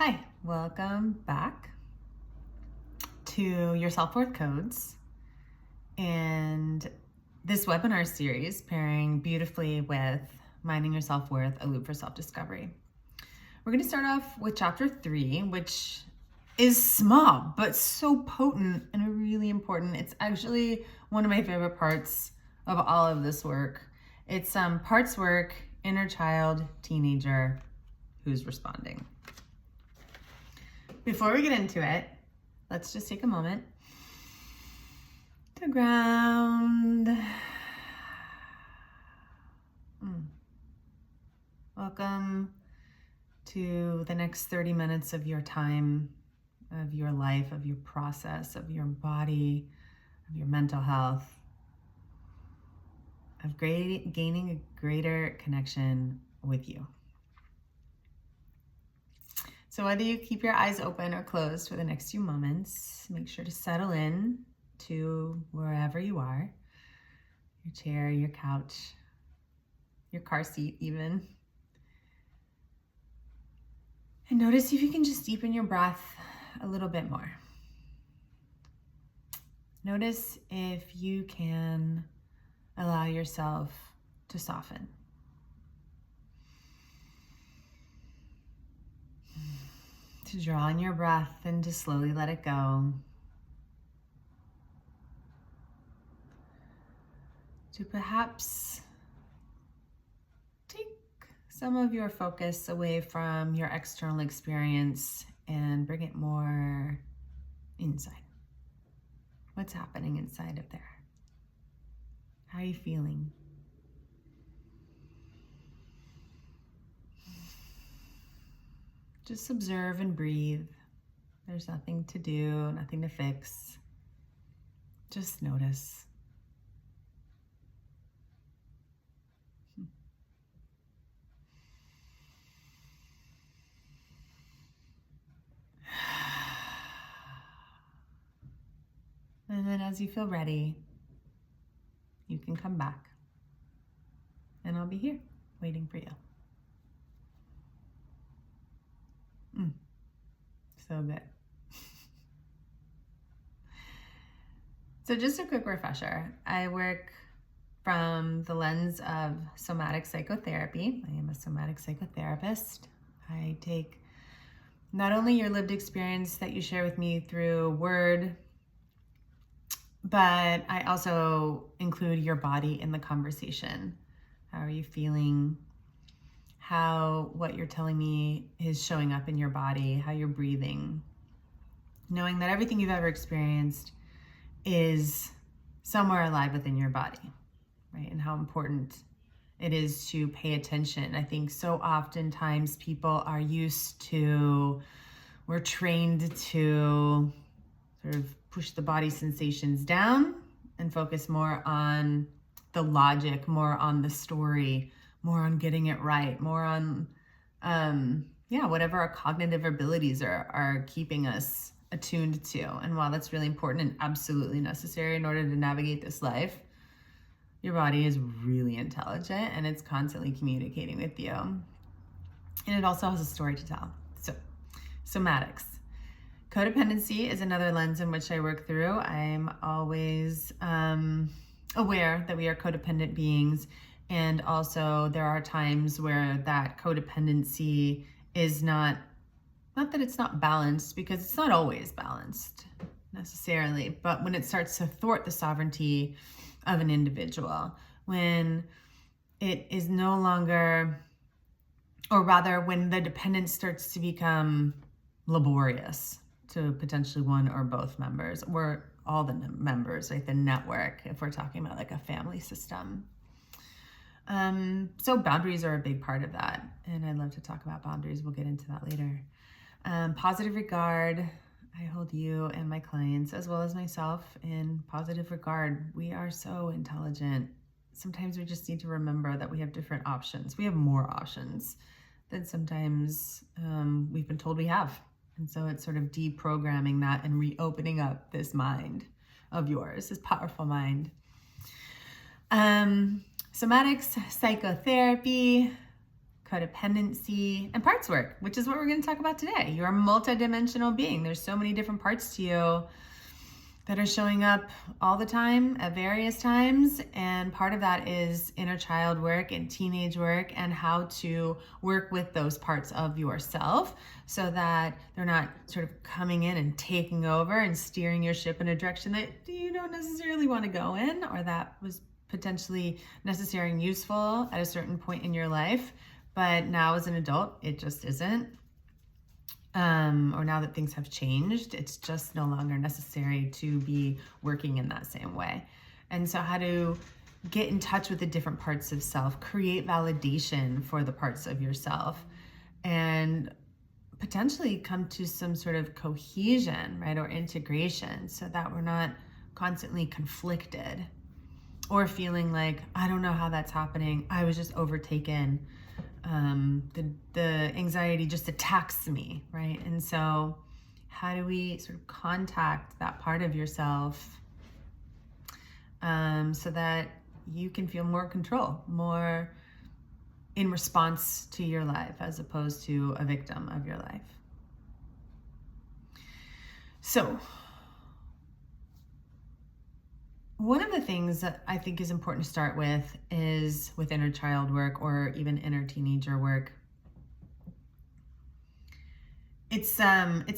Hi, welcome back to your self-worth codes and this webinar series pairing beautifully with Minding Your Self-Worth, a loop for self-discovery. We're going to start off with chapter 3, which is small but so potent and really important. It's actually one of my favorite parts of all of this work. It's parts work, inner child, teenager, who's responding. Before we get into it, let's just take a moment to ground. Welcome to the next 30 minutes of your time, of your life, of your process, of your body, of your mental health, of gaining a greater connection with you. So whether you keep your eyes open or closed for the next few moments, make sure to settle in to wherever you are, your chair, your couch, your car seat even. And notice if you can just deepen your breath a little bit more. Notice if you can allow yourself to soften. To draw in your breath and to slowly let it go. To perhaps take some of your focus away from your external experience and bring it more inside. What's happening inside of there? How are you feeling? Just observe and breathe. There's nothing to do, nothing to fix. Just notice. And then as you feel ready, you can come back. And I'll be here waiting for you. So good. So just a quick refresher. I work from the lens of somatic psychotherapy. I am a somatic psychotherapist. I take not only your lived experience that you share with me through word, but I also include your body in the conversation. How are you feeling? How what you're telling me is showing up in your body, how you're breathing. Knowing that everything you've ever experienced is somewhere alive within your body, right? And how important it is to pay attention. I think so oftentimes people are used to, we're trained to sort of push the body sensations down and focus more on the logic, more on the story, more on getting it right, more on, whatever our cognitive abilities are keeping us attuned to. And while that's really important and absolutely necessary in order to navigate this life, your body is really intelligent and it's constantly communicating with you. And it also has a story to tell. So, somatics. Codependency is another lens in which I work through. I'm always aware that we are codependent beings. And also there are times where that codependency is not that it's not balanced, because it's not always balanced necessarily, but when it starts to thwart the sovereignty of an individual, when it is no longer, or rather when the dependence starts to become laborious to potentially one or both members, or all the members, like the network, if we're talking about like a family system. So boundaries are a big part of that. And I'd love to talk about boundaries. We'll get into that later. Positive regard. I hold you and my clients, as well as myself, in positive regard. We are so intelligent. Sometimes we just need to remember that we have different options. We have more options than sometimes we've been told we have. And so it's sort of deprogramming that and reopening up this mind of yours, this powerful mind. Somatics, psychotherapy, codependency, and parts work, which is what we're going to talk about today. You're a multidimensional being. There's so many different parts to you that are showing up all the time at various times. And part of that is inner child work and teenage work, and how to work with those parts of yourself so that they're not sort of coming in and taking over and steering your ship in a direction that you don't necessarily want to go in, or that was potentially necessary and useful at a certain point in your life. But now as an adult, it just isn't. Or now that things have changed, it's just no longer necessary to be working in that same way. And so how to get in touch with the different parts of self, create validation for the parts of yourself, and potentially come to some sort of cohesion, right, or integration, so that we're not constantly conflicted or feeling like, I don't know how that's happening, I was just overtaken. The anxiety just attacks me, right? And so how do we sort of contact that part of yourself so that you can feel more control, more in response to your life as opposed to a victim of your life? So one of the things that I think is important to start with is with inner child work, or even inner teenager work. It's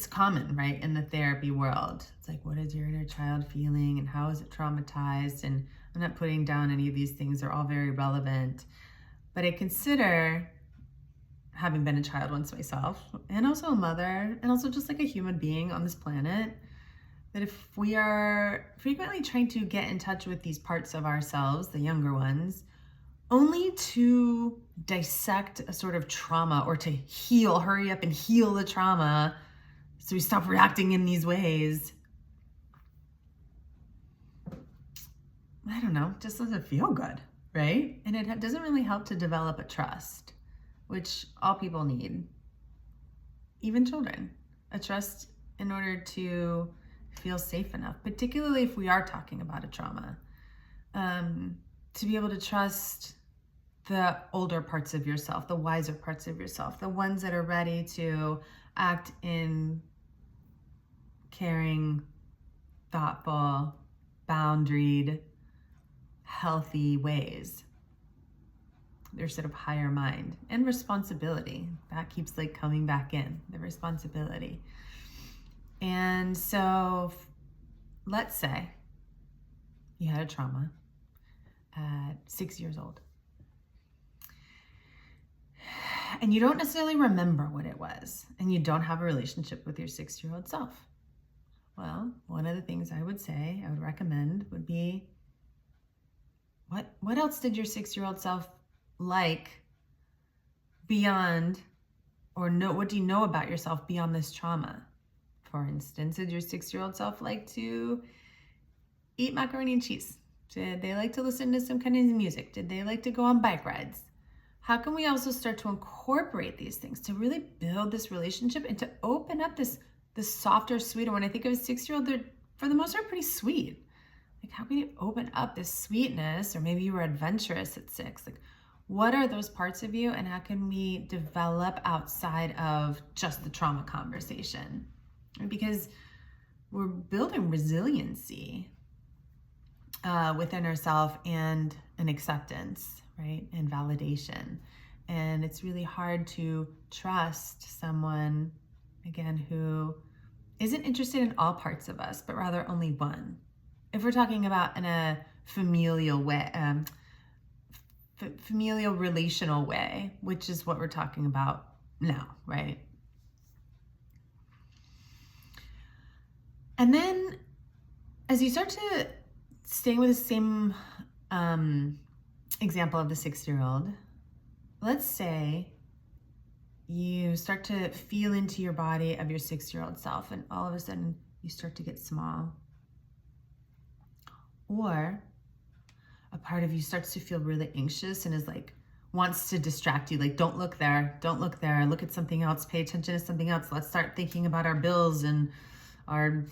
common, right, in the therapy world. It's like, what is your inner child feeling and how is it traumatized? And I'm not putting down any of these things. They're all very relevant. But I consider, having been a child once myself, and also a mother, and also just like a human being on this planet, that if we are frequently trying to get in touch with these parts of ourselves, the younger ones, only to dissect a sort of trauma, or to hurry up and heal the trauma so we stop reacting in these ways, I don't know, just doesn't feel good, right? And it doesn't really help to develop a trust, which all people need, even children, a trust in order to feel safe enough, particularly if we are talking about a trauma, to be able to trust the older parts of yourself, the wiser parts of yourself, the ones that are ready to act in caring, thoughtful, boundaried, healthy ways. Their sort of higher mind and responsibility. That keeps like coming back in, the responsibility. And so let's say you had a trauma at 6 years old, and you don't necessarily remember what it was, and you don't have a relationship with your 6-year-old self. Well, one of the things I would recommend would be, what else did your 6-year-old self like beyond, or know, what do you know about yourself beyond this trauma? For instance, did your 6-year-old self like to eat macaroni and cheese? Did they like to listen to some kind of music? Did they like to go on bike rides? How can we also start to incorporate these things to really build this relationship and to open up this softer, sweeter? When I think of a 6-year-old, they're for the most part pretty sweet. Like, how can you open up this sweetness? Or maybe you were adventurous at 6. Like, what are those parts of you, and how can we develop outside of just the trauma conversation? Because we're building resiliency within ourselves, and an acceptance, right? And validation. And it's really hard to trust someone, again, who isn't interested in all parts of us, but rather only one. If we're talking about in a familial way, familial relational way, which is what we're talking about now, right? And then as you start to stay with the same example of the 6-year-old, let's say you start to feel into your body of your 6-year-old self, and all of a sudden you start to get small. Or a part of you starts to feel really anxious and is like, wants to distract you. Like, don't look there, look at something else, pay attention to something else. Let's start thinking about our bills and our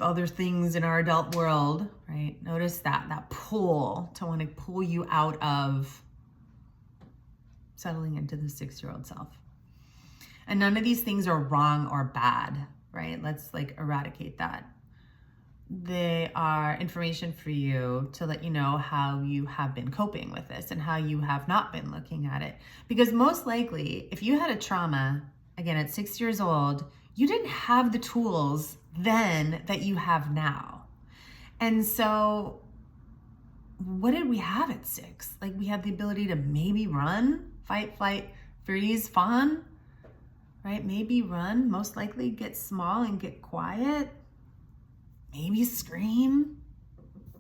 other things in our adult world, right? Notice that pull to want to pull you out of settling into the 6-year-old self. And none of these things are wrong or bad, right? Let's like eradicate that. They are information for you to let you know how you have been coping with this and how you have not been looking at it. Because most likely, if you had a trauma, again, at 6 years old, you didn't have the tools then that you have now. And so what did we have at 6? Like, we had the ability to maybe run, fight, flight, freeze, fawn, right? Maybe run, most likely get small and get quiet, maybe scream.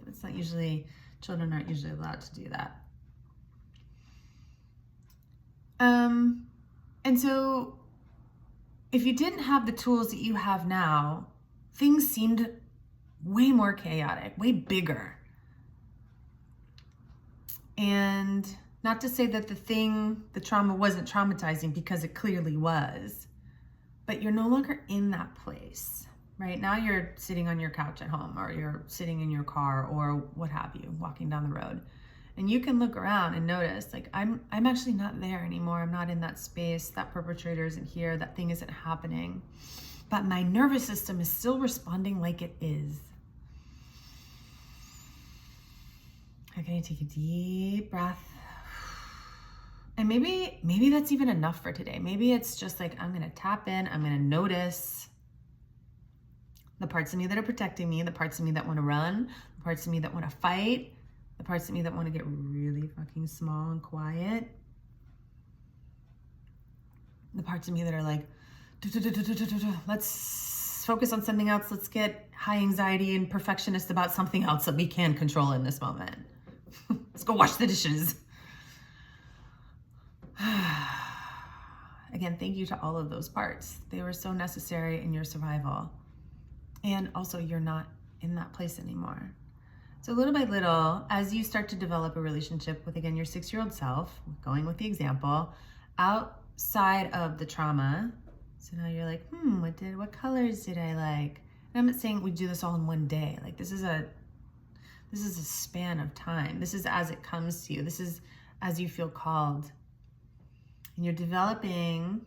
It's not usually, children aren't usually allowed to do that. And so if you didn't have the tools that you have now, things seemed way more chaotic, way bigger. And not to say that the trauma wasn't traumatizing, because it clearly was, but you're no longer in that place, right? Now you're sitting on your couch at home, or you're sitting in your car, or what have you, walking down the road. And you can look around and notice, like, I'm actually not there anymore. I'm not in that space. That perpetrator isn't here. That thing isn't happening. But my nervous system is still responding like it is. Okay, take a deep breath. And maybe that's even enough for today. Maybe it's just like, I'm gonna tap in, I'm gonna notice the parts of me that are protecting me, the parts of me that wanna run, the parts of me that wanna fight, the parts of me that wanna get really fucking small and quiet, the parts of me that are like, let's focus on something else, let's get high anxiety and perfectionist about something else that we can control in this moment. Let's go wash the dishes. Again, thank you to all of those parts. They were so necessary in your survival. And also, you're not in that place anymore. So little by little, as you start to develop a relationship with, again, your 6-year-old self, going with the example, outside of the trauma. So now you're like, what colors did I like? And I'm not saying we do this all in one day. Like, this is a span of time. This is as it comes to you. This is as you feel called. And you're developing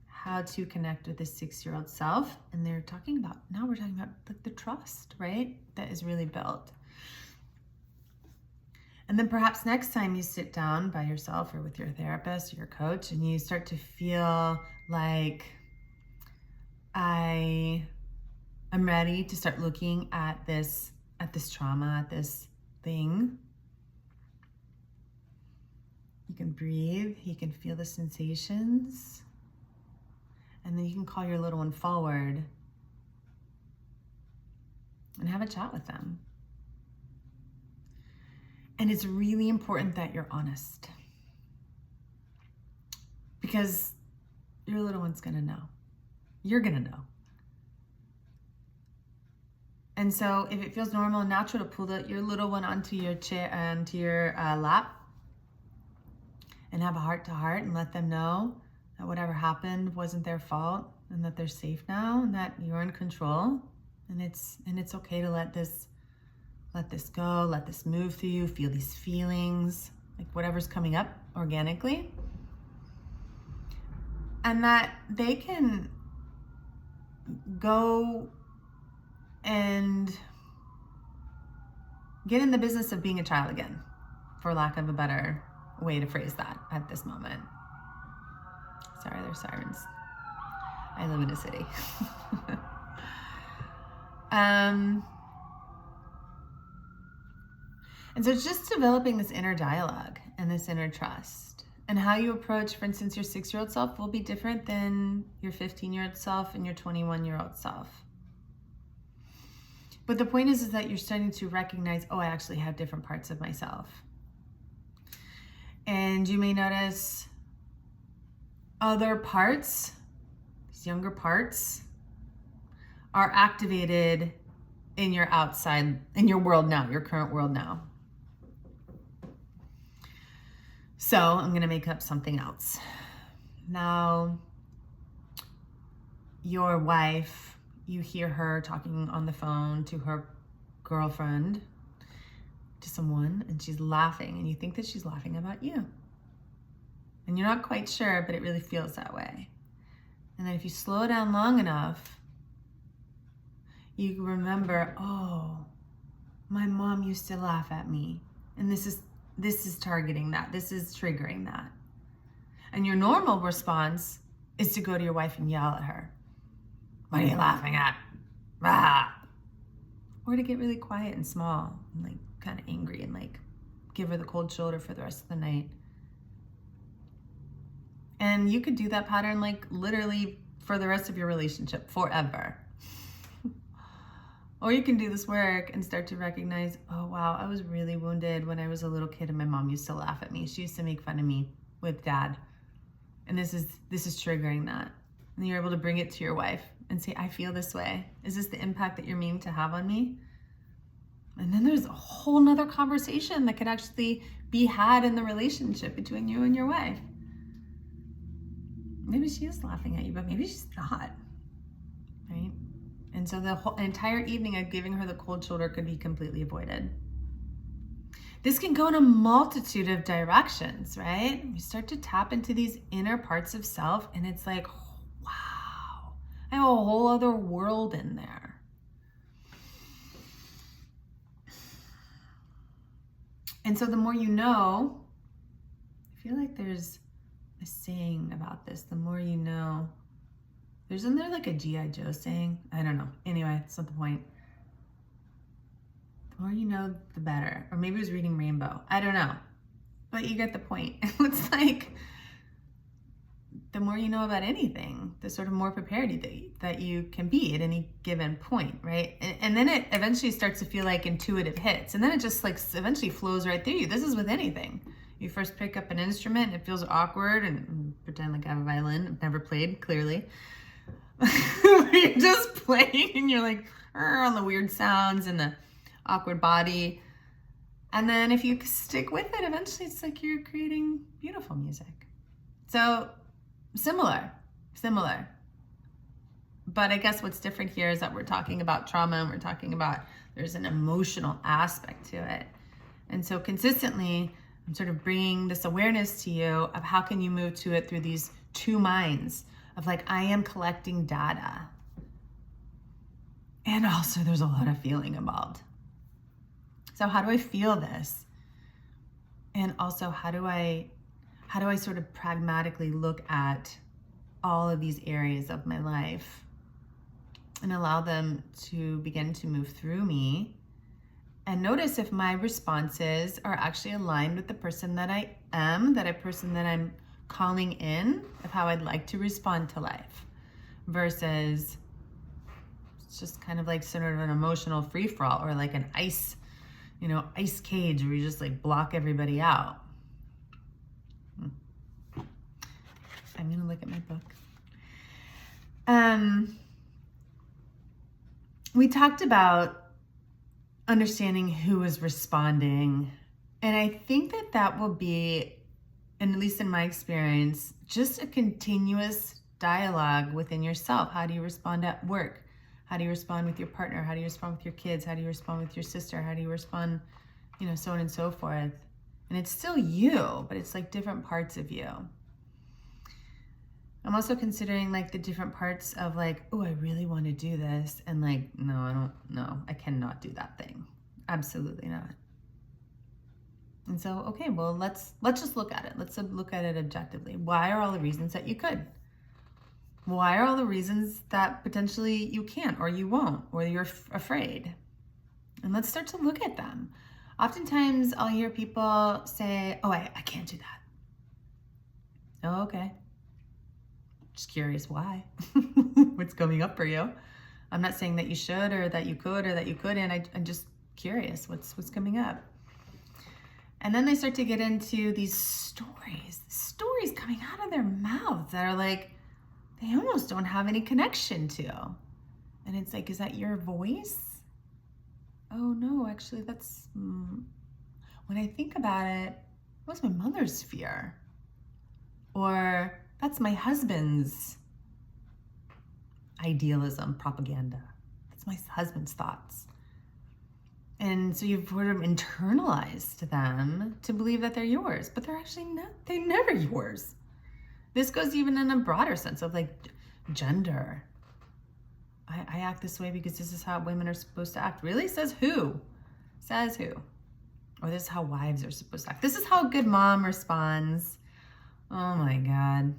how to connect with the 6-year-old self. And now we're talking about like the trust, right? That is really built. And then perhaps next time you sit down by yourself or with your therapist or your coach, and you start to feel like, I am ready to start looking at this trauma, at this thing. You can breathe, you can feel the sensations, and then you can call your little one forward and have a chat with them. And it's really important that you're honest, because your little one's gonna know. You're gonna know. And so if it feels normal and natural to pull your little one onto your chair, onto your lap, and have a heart-to-heart and let them know that whatever happened wasn't their fault, and that they're safe now, and that you're in control, and it's okay to let this go, let this move through you, feel these feelings, like whatever's coming up organically, and that they can go and get in the business of being a child again, for lack of a better way to phrase that at this moment. Sorry, there's sirens. I live in a city. And so it's just developing this inner dialogue and this inner trust. And how you approach, for instance, your 6-year-old self will be different than your 15-year-old self and your 21-year-old self. But the point is that you're starting to recognize, I actually have different parts of myself. And you may notice other parts, these younger parts, are activated in your world now, your current world now. So I'm going to make up something else. Now, your wife, you hear her talking on the phone to her girlfriend, to someone, and she's laughing, and you think that she's laughing about you. And you're not quite sure, but it really feels that way. And then if you slow down long enough, you remember, oh, my mom used to laugh at me. And this is targeting that. This is triggering that. And your normal response is to go to your wife and yell at her. What are you laughing at? Ah. Or to get really quiet and small and like kind of angry and like give her the cold shoulder for the rest of the night. And you could do that pattern like literally for the rest of your relationship, forever. Or you can do this work and start to recognize, oh wow, I was really wounded when I was a little kid and my mom used to laugh at me. She used to make fun of me with dad. And this is triggering that. And you're able to bring it to your wife and say, I feel this way. Is this the impact that you're meaning to have on me? And then there's a whole nother conversation that could actually be had in the relationship between you and your wife. Maybe she is laughing at you, but maybe she's not, right? And so the whole entire evening of giving her the cold shoulder could be completely avoided. This can go in a multitude of directions, right? You start to tap into these inner parts of self and it's like, wow, I have a whole other world in there. And so the more you know, I feel like there's a saying about this, the more you know. Isn't there like a G.I. Joe saying? I don't know. Anyway, it's not the point. The more you know, the better. Or maybe it was reading Rainbow. I don't know. But you get the point. It's like the more you know about anything, the sort of more prepared that you can be at any given point, right? And then it eventually starts to feel like intuitive hits. And then it just like eventually flows right through you. This is with anything. You first pick up an instrument, it feels awkward, and pretend like I have a violin. I've never played, clearly. You're just playing and you're like on the weird sounds and the awkward body. And then if you stick with it, eventually it's like you're creating beautiful music. So similar. But I guess what's different here is that we're talking about trauma and we're talking about there's an emotional aspect to it. And so consistently, I'm sort of bringing this awareness to you of how can you move to it through these two minds of like, I am collecting data. And also there's a lot of feeling involved. So how do I feel this? And also how do I sort of pragmatically look at all of these areas of my life and allow them to begin to move through me and notice if my responses are actually aligned with the person that I am, person that I'm calling in, of how I'd like to respond to life, versus it's just kind of like sort of an emotional free-for-all or like an ice cage where you just like block everybody out. I'm gonna look at my book. We talked about understanding who is responding. And I think that will be, and at least in my experience, just a continuous dialogue within yourself. How do you respond at work? How do you respond with your partner? How do you respond with your kids? How do you respond with your sister? How do you respond, so on and so forth. And it's still you, but it's like different parts of you. I'm also considering like the different parts of like, oh, I really want to do this. And like, no, I cannot do that thing. Absolutely not. And so, okay, well, let's just look at it. Let's look at it objectively. Why are all the reasons that you could? Why are all the reasons that potentially you can't or you won't or you're afraid? And let's start to look at them. Oftentimes I'll hear people say, oh, I can't do that. Oh, okay. Just curious why. What's coming up for you? I'm not saying that you should or that you could or that you couldn't. I'm just curious what's coming up. And then they start to get into these stories coming out of their mouths that are like, they almost don't have any connection to. And it's like, is that your voice? Oh no, actually that's, when I think about it, that was my mother's fear. Or that's my husband's idealism, propaganda. That's my husband's thoughts. And so you've sort of internalized them to believe that they're yours, but they're actually not, they're never yours. This goes even in a broader sense of like gender. I act this way because this is how women are supposed to act. Really? Says who? Says who? Or this is how wives are supposed to act. This is how a good mom responds. Oh my God.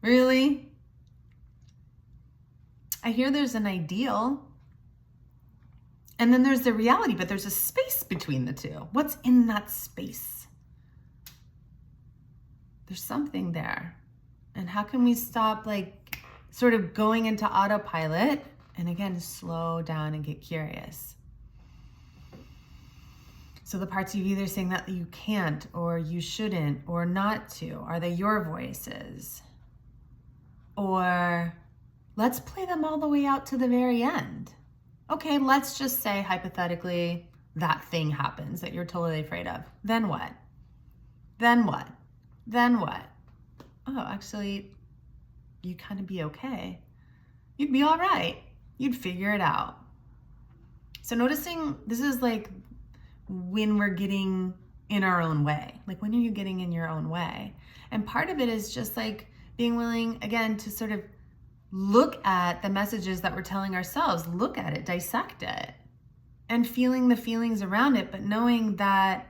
Really? I hear there's an ideal. And then there's the reality, but there's a space between the two. What's in that space? There's something there. And how can we stop like sort of going into autopilot and again, slow down and get curious? So the parts of you either saying that you can't or you shouldn't or not to, are they your voices? Or let's play them all the way out to the very end. Okay, let's just say hypothetically that thing happens that you're totally afraid of. Then what? Then what? Then what? Oh, actually, you'd kind of be okay. You'd be all right. You'd figure it out. So noticing this is like when we're getting in our own way. Like when are you getting in your own way? And part of it is just like being willing, again, to sort of look at the messages that we're telling ourselves, look at it, dissect it, and feeling the feelings around it, but knowing that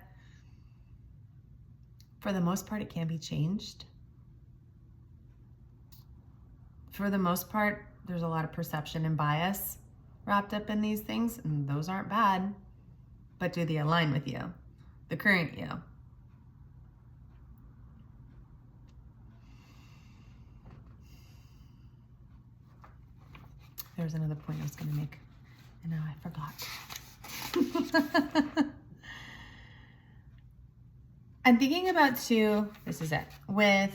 for the most part, it can be changed. For the most part, there's a lot of perception and bias wrapped up in these things, and those aren't bad, but do they align with you, the current you? There was another point I was going to make, and now I forgot. I'm thinking about too, this is it, with,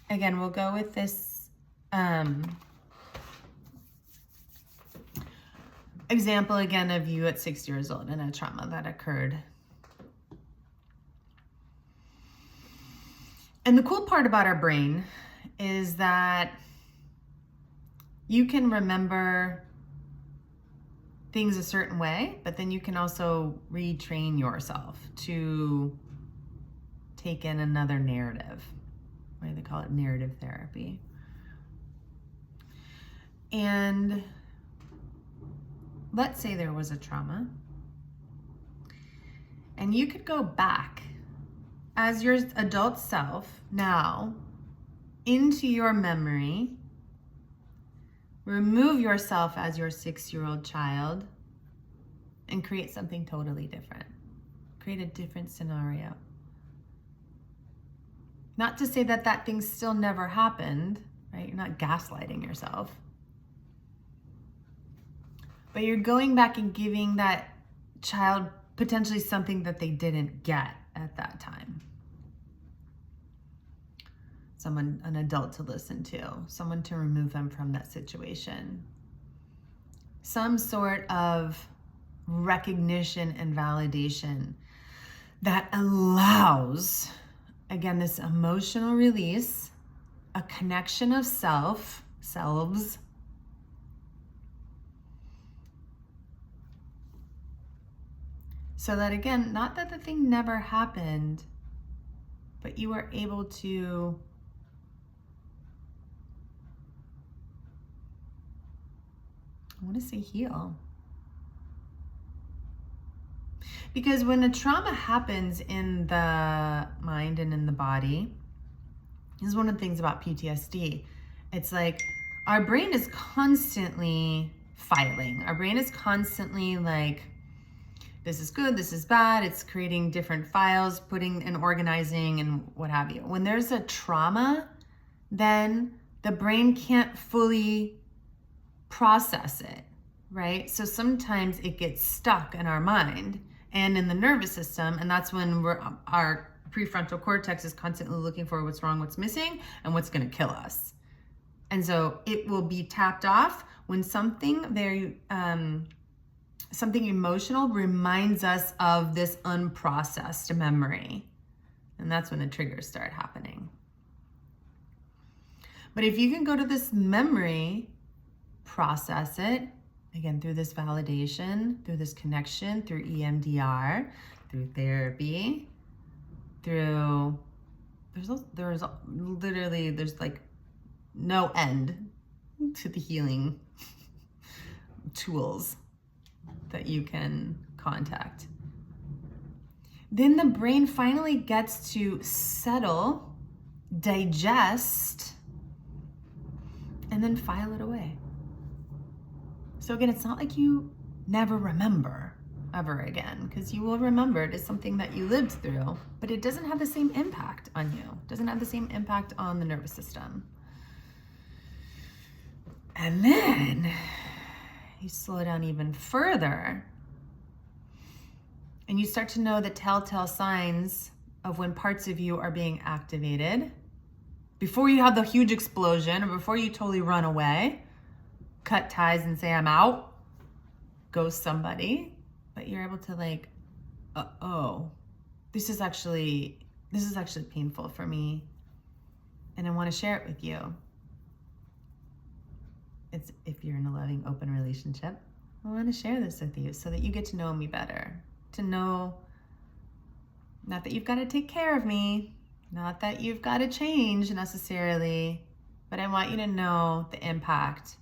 again, we'll go with this example again of you at 6 years old and a trauma that occurred. And the cool part about our brain is that you can remember things a certain way, but then you can also retrain yourself to take in another narrative. What do they call it? Narrative therapy. And let's say there was a trauma, and you could go back as your adult self now into your memory. Remove yourself as your 6-year-old child and create something totally different. Create a different scenario. Not to say that that thing still never happened, right? You're not gaslighting yourself. But you're going back and giving that child potentially something that they didn't get at that time. Someone, an adult to listen to, someone to remove them from that situation. Some sort of recognition and validation that allows, again, this emotional release, a connection of selves, so that again, not that the thing never happened, but you were able to I want to say heal. Because when a trauma happens in the mind and in the body, this is one of the things about PTSD. It's like our brain is constantly filing. Our brain is constantly like, this is good, this is bad. It's creating different files, putting and organizing and what have you. When there's a trauma, then the brain can't fully process it, right? So sometimes it gets stuck in our mind and in the nervous system, and that's when our prefrontal cortex is constantly looking for what's wrong, what's missing, and what's going to kill us. And so it will be tapped off when something very something emotional reminds us of this unprocessed memory, and that's when the triggers start happening. But if you can go to this memory, process it, again, through this validation, through this connection, through EMDR, through therapy, through there's like no end to the healing tools that you can contact. Then the brain finally gets to settle, digest, and then file it away. So again, it's not like you never remember ever again, because you will remember it as something that you lived through, but it doesn't have the same impact on you. It doesn't have the same impact on the nervous system. And then you slow down even further and you start to know the telltale signs of when parts of you are being activated before you have the huge explosion or before you totally run away, cut ties and say, I'm out, ghost somebody. But you're able to like, this is actually painful for me, and I want to share it with you. It's if you're in a loving, open relationship, I want to share this with you so that you get to know me better, to know not that you've got to take care of me, not that you've got to change necessarily, but I want you to know the impact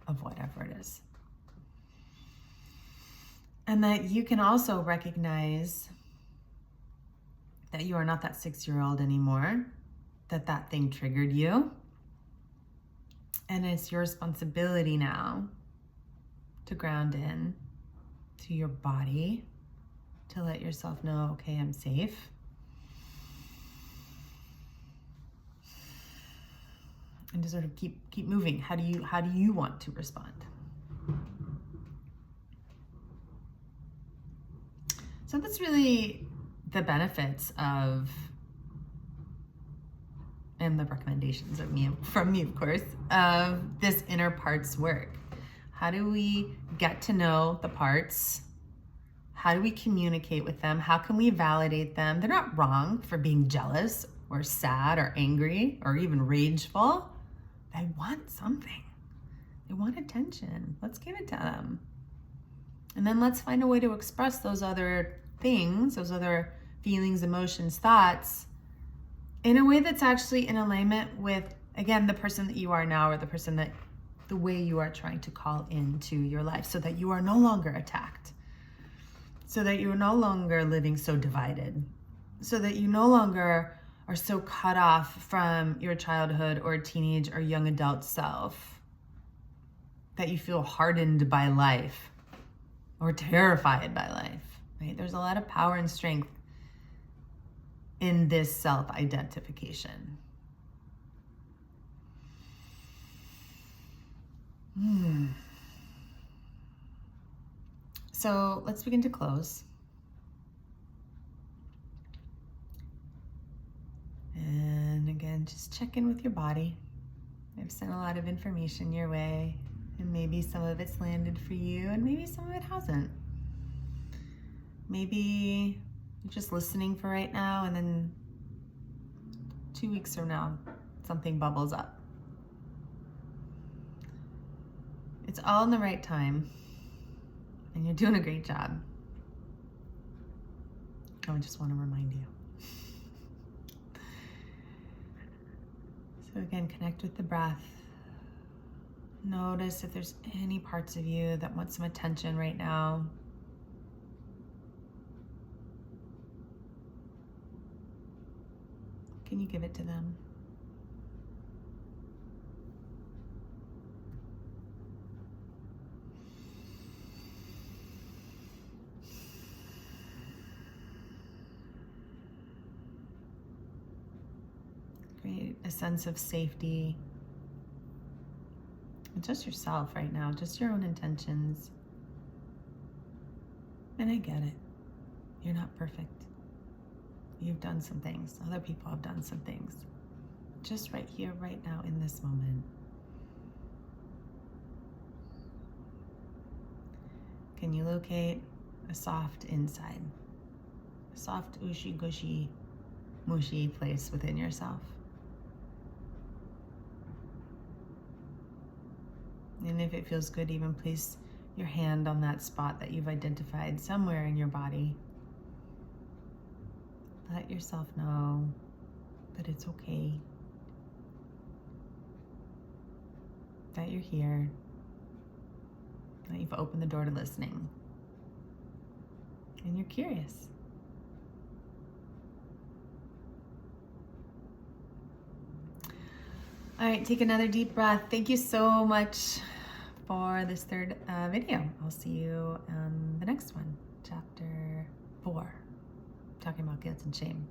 of whatever it is. And that you can also recognize that you are not that 6-year-old anymore, that thing triggered you. And it's your responsibility now to ground in to your body, to let yourself know, okay, I'm safe. And to sort of keep moving. How do you want to respond? So that's really the benefits of, and the recommendations from me, of course, of this inner parts work. How do we get to know the parts? How do we communicate with them? How can we validate them? They're not wrong for being jealous or sad or angry or even rageful. They want something. They want attention. Let's give it to them. And then let's find a way to express those other things, those other feelings, emotions, thoughts, in a way that's actually in alignment with, again, the person that you are now, or the way you are trying to call into your life, so that you are no longer attacked, so that you're no longer living so divided, so that you no longer are so cut off from your childhood or teenage or young adult self, that you feel hardened by life or terrified by life, right? There's a lot of power and strength in this self-identification. So let's begin to close. And again, just check in with your body. I've sent a lot of information your way, and maybe some of it's landed for you, and maybe some of it hasn't. Maybe you're just listening for right now, and then 2 weeks from now, something bubbles up. It's all in the right time, and you're doing a great job. I just want to remind you. So again, connect with the breath. Notice if there's any parts of you that want some attention right now. Can you give it to them? Create a sense of safety. And just yourself right now, just your own intentions. And I get it. You're not perfect. You've done some things. Other people have done some things. Just right here, right now, in this moment. Can you locate a soft inside? A soft, ushy, gushy, mushy place within yourself? And if it feels good, even place your hand on that spot that you've identified somewhere in your body. Let yourself know that it's okay, that you're here, that you've opened the door to listening, and you're curious. All right, take another deep breath. Thank you so much for this third video. I'll see you on the next one, chapter 4, talking about guilt and shame.